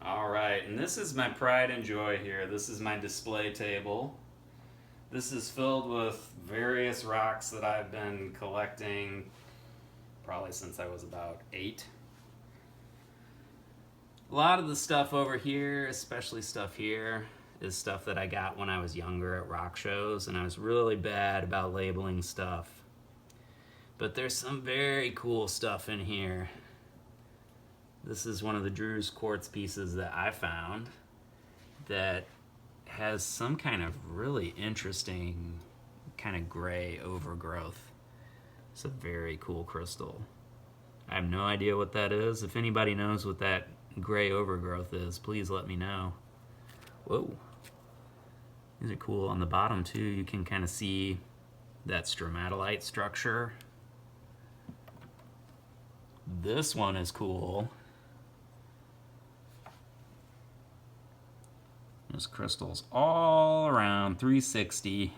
All right, and this is my pride and joy here. This is my display table. This is filled with various rocks that I've been collecting probably since I was about 8. A lot of the stuff over here, especially stuff here, is stuff that I got when I was younger at rock shows, and I was really bad about labeling stuff. But there's some very cool stuff in here. This is one of the Drew's quartz pieces that I found that has some kind of really interesting kind of gray overgrowth. It's a very cool crystal. I have no idea what that is. If anybody knows what that gray overgrowth is, please let me know. Whoa. These are cool. On the bottom too, you can kind of see that stromatolite structure. This one is cool. There's crystals all around, 360.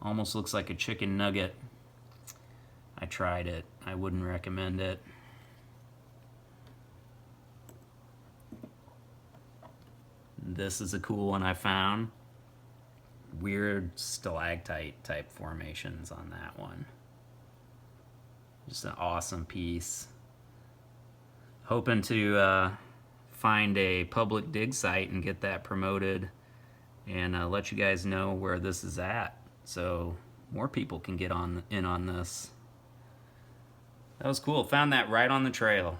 Almost looks like a chicken nugget. I tried it. I wouldn't recommend it. This is a cool one I found. Weird stalactite type formations on that one. Just an awesome piece. Hoping to find a public dig site and get that promoted and let you guys know where this is at so more people can get in on this. That was cool. Found that right on the trail.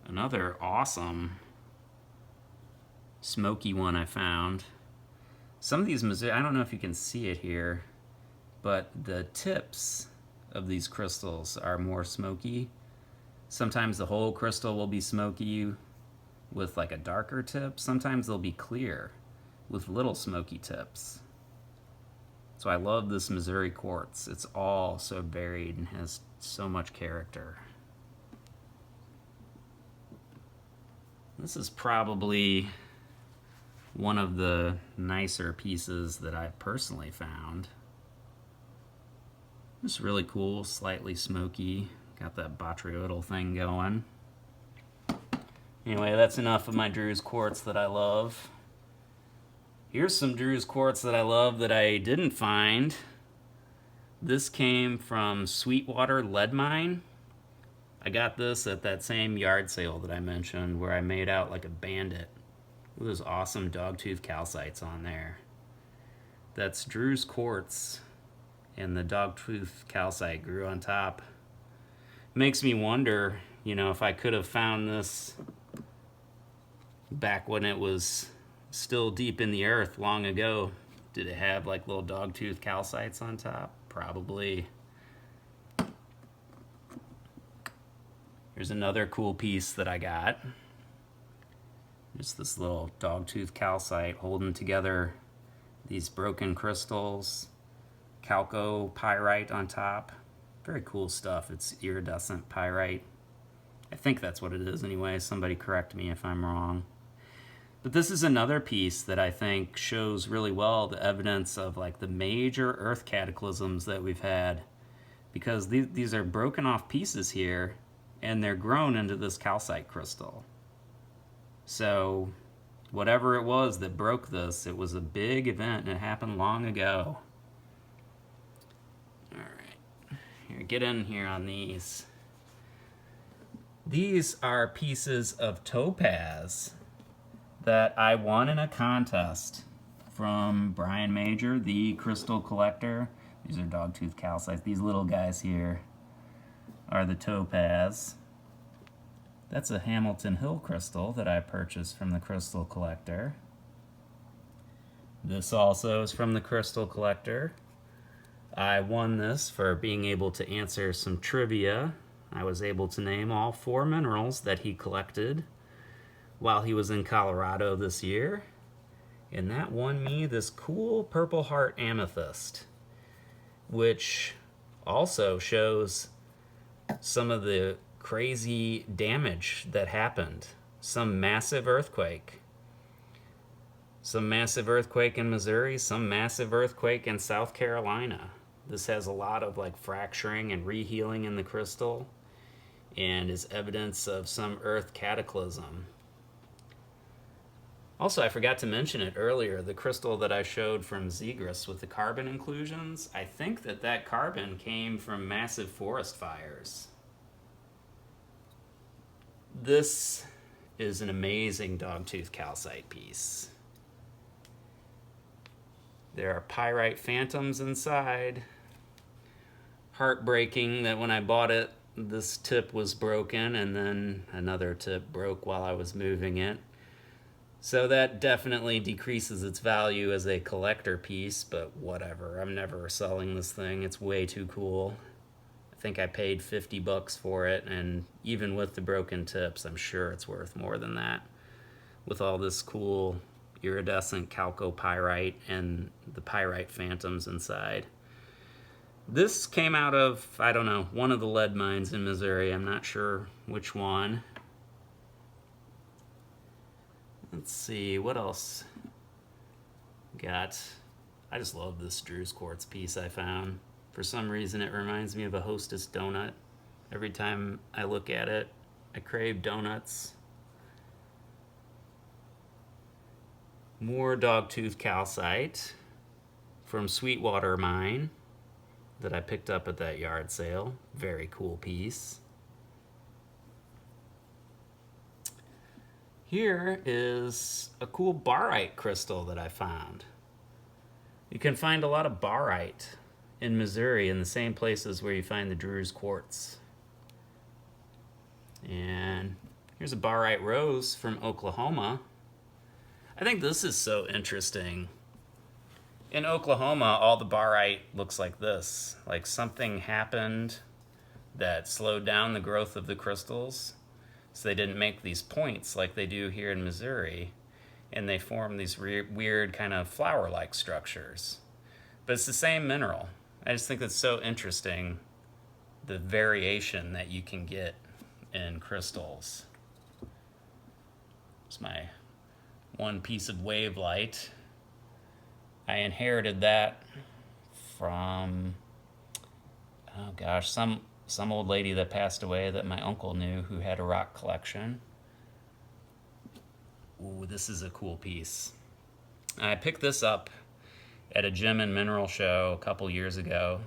Another awesome smoky one I found. Some of these, I don't know if you can see it here, but the tips of these crystals are more smoky. Sometimes the whole crystal will be smoky with like a darker tip. Sometimes they'll be clear with little smoky tips. So I love this Missouri quartz. It's all so varied and has so much character. This is probably one of the nicer pieces that I've personally found. It's really cool, slightly smoky. Got that botryoidal thing going. Anyway, that's enough of my Drew's quartz that I love. Here's some Drew's quartz that I love that I didn't find. This came from Sweetwater Lead Mine. I got this at that same yard sale that I mentioned where I made out like a bandit with those awesome dogtooth calcites on there. That's Drew's quartz, and the dogtooth calcite grew on top. Makes me wonder, if I could have found this back when it was still deep in the earth long ago. Did it have like little dogtooth calcites on top? Probably. Here's another cool piece that I got. Just this little dogtooth calcite holding together these broken crystals. Chalcopyrite on top. Very cool stuff. It's iridescent pyrite. I think that's what it is anyway. Somebody correct me if I'm wrong. But this is another piece that I think shows really well the evidence of like the major earth cataclysms that we've had, because these are broken off pieces here and they're grown into this calcite crystal. So whatever it was that broke this, it was a big event and it happened long ago. All right, here, get in here on these. These are pieces of topaz that I won in a contest from Brian Major, the crystal collector. These are dogtooth calcites. These little guys here are the topaz. That's a Hamilton Hill crystal that I purchased from the crystal collector. This also is from the crystal collector. I won this for being able to answer some trivia. I was able to name all 4 minerals that he collected while he was in Colorado this year. And that won me this cool Purple Heart amethyst, which also shows some of the crazy damage that happened. Some massive earthquake. Some massive earthquake in Missouri, some massive earthquake in South Carolina. This has a lot of like fracturing and rehealing in the crystal. and is evidence of some Earth cataclysm. Also, I forgot to mention it earlier, the crystal that I showed from Zegras with the carbon inclusions, I think that carbon came from massive forest fires. This is an amazing dogtooth calcite piece. There are pyrite phantoms inside. Heartbreaking that when I bought it, this tip was broken and then another tip broke while I was moving it. So that definitely decreases its value as a collector piece, but whatever. I'm never selling this thing. It's way too cool. I think I paid $50 for it, and even with the broken tips, I'm sure it's worth more than that. With all this cool iridescent chalcopyrite and the pyrite phantoms inside. This came out of, I don't know, one of the lead mines in Missouri. I'm not sure which one. Let's see, what else got? I just love this Drew's Quartz piece I found. For some reason, it reminds me of a Hostess donut. Every time I look at it, I crave donuts. More dogtooth calcite from Sweetwater Mine that I picked up at that yard sale. Very cool piece. Here is a cool barite crystal that I found. You can find a lot of barite in Missouri in the same places where you find the Drew's Quartz. And here's a barite rose from Oklahoma. I think this is so interesting. In Oklahoma, all the barite looks like this. Like something happened that slowed down the growth of the crystals. So they didn't make these points like they do here in Missouri, and they form these weird kind of flower-like structures. But it's the same mineral. I just think that's so interesting, the variation that you can get in crystals. It's my one piece of wave light. I inherited that from, oh gosh, some old lady that passed away that my uncle knew who had a rock collection. Ooh, this is a cool piece. I picked this up at a gem and mineral show a couple years ago.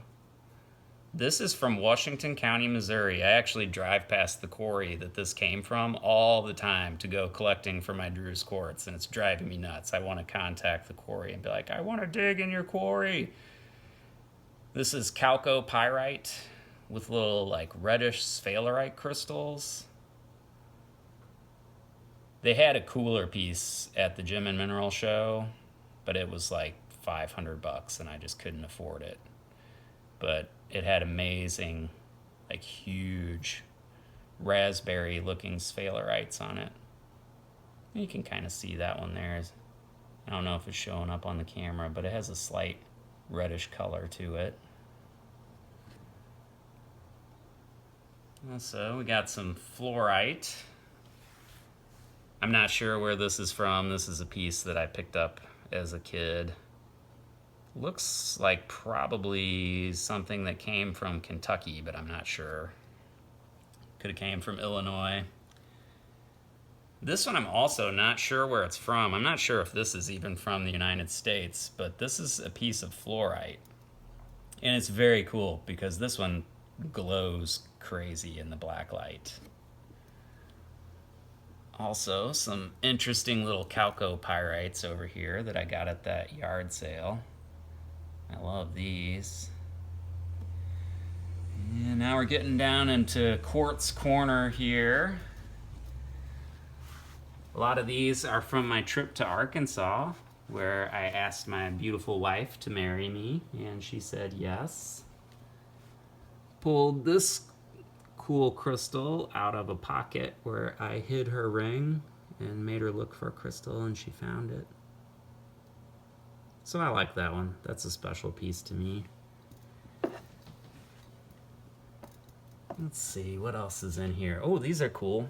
This is from Washington County, Missouri. I actually drive past the quarry that this came from all the time to go collecting for my Drew's Quartz, and it's driving me nuts. I want to contact the quarry and be like, I want to dig in your quarry. This is chalcopyrite with little like reddish sphalerite crystals. They had a cooler piece at the Gem and Mineral show, but it was like $500 and I just couldn't afford it. But it had amazing, like huge raspberry looking sphalerites on it. You can kind of see that one there. I don't know if it's showing up on the camera, but it has a slight reddish color to it. Also, we got some fluorite. I'm not sure where this is from. This is a piece that I picked up as a kid. Looks like probably something that came from Kentucky, but I'm not sure. Could have came from Illinois. This one I'm also not sure where it's from. I'm not sure if this is even from the United States, but this is a piece of fluorite. And it's very cool because this one glows crazy in the black light. Also, some interesting little chalcopyrites over here that I got at that yard sale. I love these. And now we're getting down into Quartz Corner here. A lot of these are from my trip to Arkansas, where I asked my beautiful wife to marry me, and she said yes. Pulled this cool crystal out of a pocket where I hid her ring and made her look for a crystal, and she found it. So I like that one. That's a special piece to me. Let's see, what else is in here? Oh, these are cool.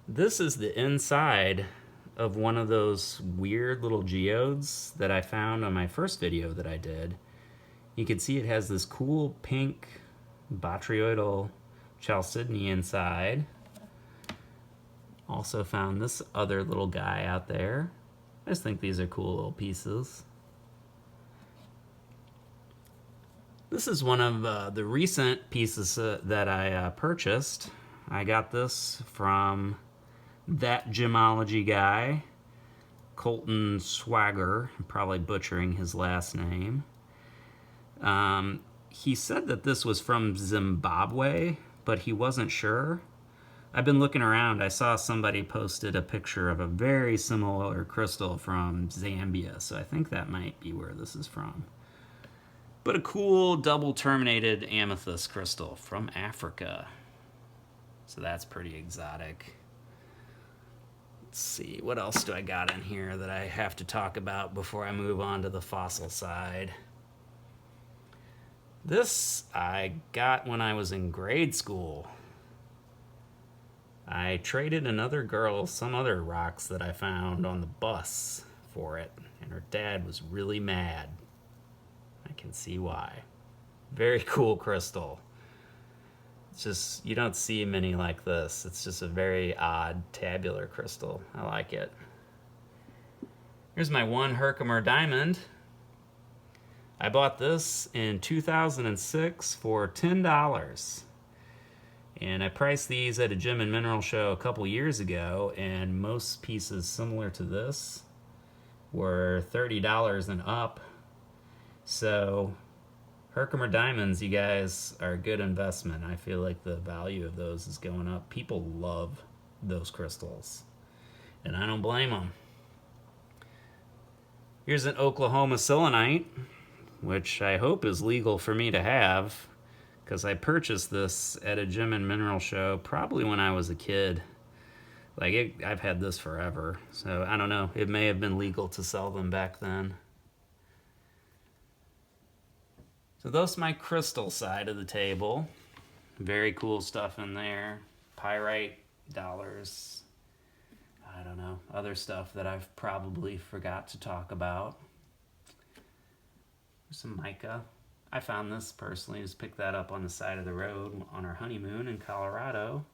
This is the inside of one of those weird little geodes that I found on my first video that I did. You can see it has this cool pink botryoidal chalcedony inside. Also found this other little guy out there. I just think these are cool little pieces. This is one of the recent pieces that I purchased. I got this from that gemology guy, Colton Swagger. I'm probably butchering his last name. He said that this was from Zimbabwe, but he wasn't sure. I've been looking around. I saw somebody posted a picture of a very similar crystal from Zambia, so I think that might be where this is from. But a cool double terminated amethyst crystal from Africa. So that's pretty exotic. Let's see, what else do I got in here that I have to talk about before I move on to the fossil side? This I got when I was in grade school. I traded another girl some other rocks that I found on the bus for it, and her dad was really mad. I can see why. Very cool crystal. It's just, you don't see many like this. It's just a very odd tabular crystal. I like it. Here's my one Herkimer diamond. I bought this in 2006 for $10. And I priced these at a gem and mineral show a couple years ago, and most pieces similar to this were $30 and up. So Herkimer diamonds, you guys, are a good investment. I feel like the value of those is going up. People love those crystals, and I don't blame them. Here's an Oklahoma selenite, which I hope is legal for me to have, because I purchased this at a gem and mineral show probably when I was a kid. I've had this forever, so I don't know. It may have been legal to sell them back then. So that's my crystal side of the table. Very cool stuff in there. Pyrite dollars. I don't know. Other stuff that I've probably forgot to talk about. Some mica. I found this personally, just picked that up on the side of the road on our honeymoon in Colorado.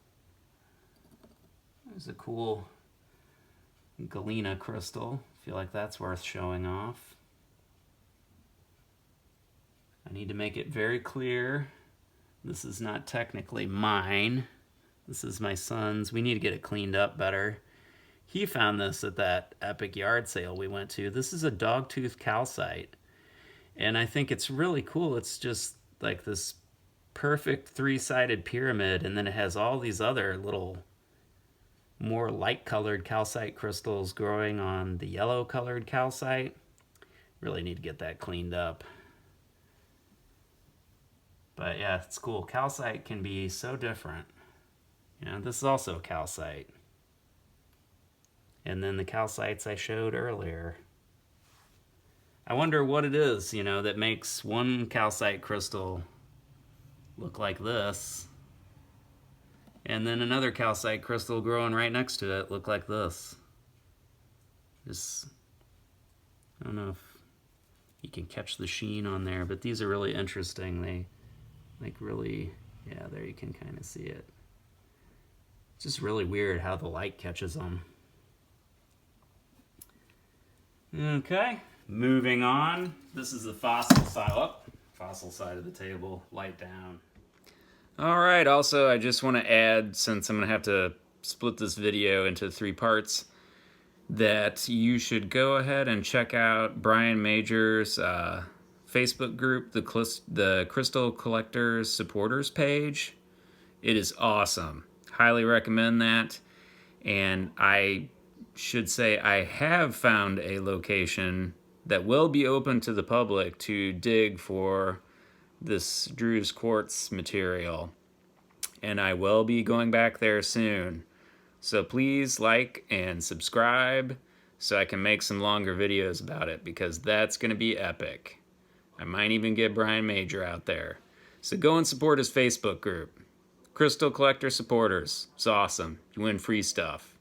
There's a cool galena crystal. Feel like that's worth showing off. I need to make it very clear, this is not technically mine. This is my son's. We need to get it cleaned up better. He found this at that epic yard sale we went to. This is a dogtooth calcite. And I think it's really cool. It's just like this perfect three-sided pyramid, and then it has all these other little more light-colored calcite crystals growing on the yellow-colored calcite. Really need to get that cleaned up. But yeah, it's cool. Calcite can be so different. You know, this is also calcite. And then the calcites I showed earlier. I wonder what it is, you know, that makes one calcite crystal look like this, and then another calcite crystal growing right next to it look like this. Just, I don't know if you can catch the sheen on there, but these are really interesting. They really, yeah, there you can kind of see it. It's just really weird how the light catches them. Okay. Moving on, this is the fossil side. Oh, fossil side of the table, light down. All right, also I just want to add, since I'm going to have to split this video into 3 parts, that you should go ahead and check out Brian Major's Facebook group, the Crystal Collectors Supporters page. It is awesome. Highly recommend that. And I should say I have found a location that will be open to the public to dig for this Drew's Quartz material. And I will be going back there soon. So please like and subscribe so I can make some longer videos about it, because that's going to be epic. I might even get Brian Major out there. So go and support his Facebook group. Crystal Collector Supporters. It's awesome. You win free stuff.